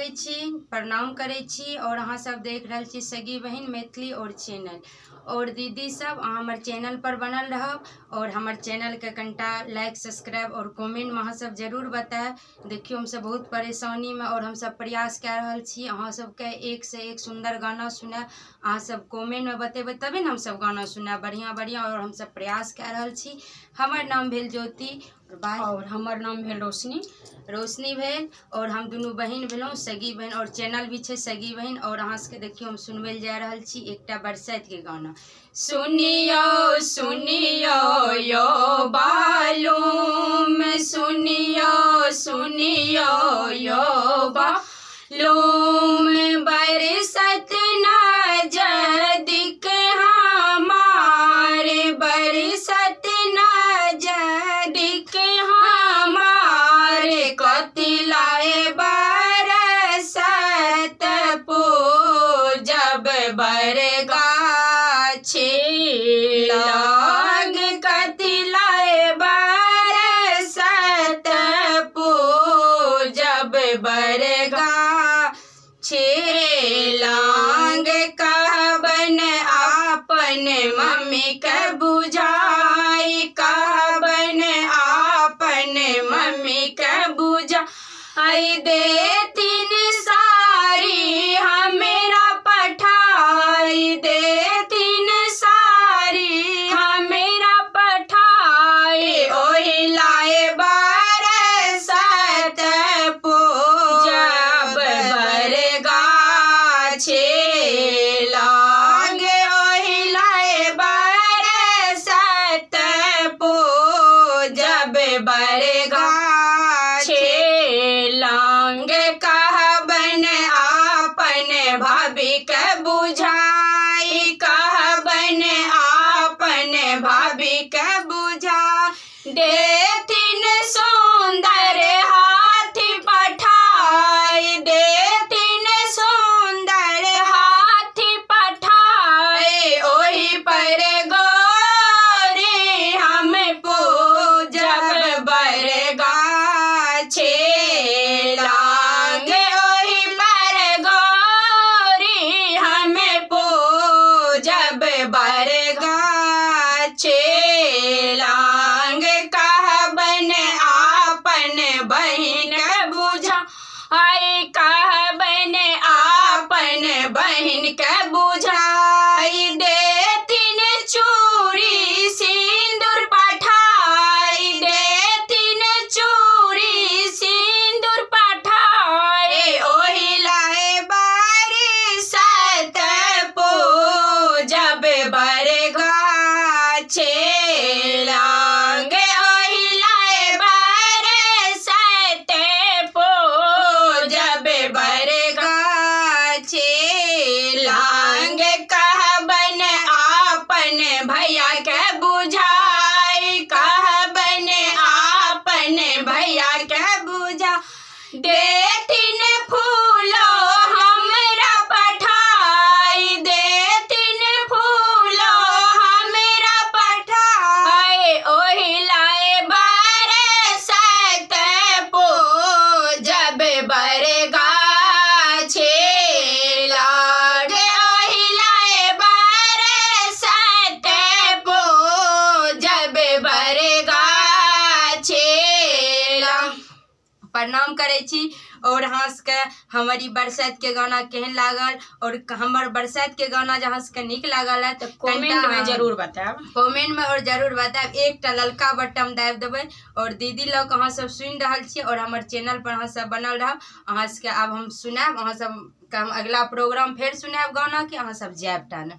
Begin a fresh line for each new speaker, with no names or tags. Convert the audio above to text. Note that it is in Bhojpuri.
लागै छी, प्रणाम करै छी। और अहाँ सब देख रहल छी सगी बहन मैथिली और चैनल। और दीदी सब अहाँ हमर चैनल पर बनल रहब और हमर चैनल के कनिटा लाइक सब्सक्राइब और कमेंट में अहाँ सब जरूर बताएब। देखियो हम सब बहुत परेशानी में और हम सब प्रयास कऽ रहल छी अहाँ सबके एक से एक सुंदर गाना सुनाए। अहाँ सब कमेंट में बतेबै तबे न हम सब गाना सुनाए बढ़िया बढ़िया। और हम सब प्रयास कऽ रहल छी। हमर नाम भेल ज्योति
और हमर नाम भेल
रोशनी भेल और हम दुनू बहन भेलहुँ सगी बहन और चैनल भी छै सगी बहन। और अहाँ सबके देखियो हम सुनबै जा रहल छी एकटा बरसाइत के गाना। सुनियो सुनियो यो बालूम, सुनियो सुनियो यो बालूम, बरसत नजदीक हमारे, बरसत नजदीक हमारे, कतिलाए बरसत पूजब बरगाछी लाग, कतिलाए बरसत पूजब बरगाछी लाग, कहबन आपन मम्मी के बुझाई, कहबन आपन मम्मी के बुझाई, देथिन सारी हमरा पठाई, देथिन सारी हमरा पठाई, ओहि लाए बरसत पूजब बरगाछी लाग, ओहि लाए बरसत पूजब बरगाछी लाग, कहबन आपन भाभी के बुझाई, कहबन आपन भाभी के बुझाई, देथिन सुंदर हाथी पठाई, देथिन सुंदर हाथी पठाई, ओही पर गोरी हम पूजब बरगाछी लाग, ओही पर गोरी हम पूजब बरगाछी लाग, कहबन आपन बहिन बुझाई, कहबन आपन बहिन के बुझाई, देथिन चूड़ी सिंदूर पठाई, देथिन चूड़ी सिंदूर पठाई, ओहि लाए बरसत पूजब बरगाछी लाग, ओहि लाए बरसत पूजब बरगाछी लाग, कहबन आपन भैया के बुझाई, कहबन आपन भैया के बुझा, देथिन फूलो हमरा पठाई, देथिन फूलो हमरा पठाई, ओहि लाए बरसत पूजब बरगाछी लाग, ओहि लाए बरसत पूजब बरगाछी लाग। प्रणाम करै छी। और अहाँ सबके हमारी बरसाइत के गाना केहन लागल और हमर बरसाइत के गाना जे अहाँ सबके नीक लागल है तो
कमेंट में जरूर बताएब,
कमेंट में और जरूर बताएब। एकटा ललका बटन दाबि देबै और दीदी लग अहाँ सब सुनि रहल छी और हमर चैनल पर अहाँ सब बनल रहब। अहाँ सबके आब हम सुनाएब, अहाँ सब के हम अगला प्रोग्राम फेर सुनाएब गाना के, अहाँ सब जाएब टा ने।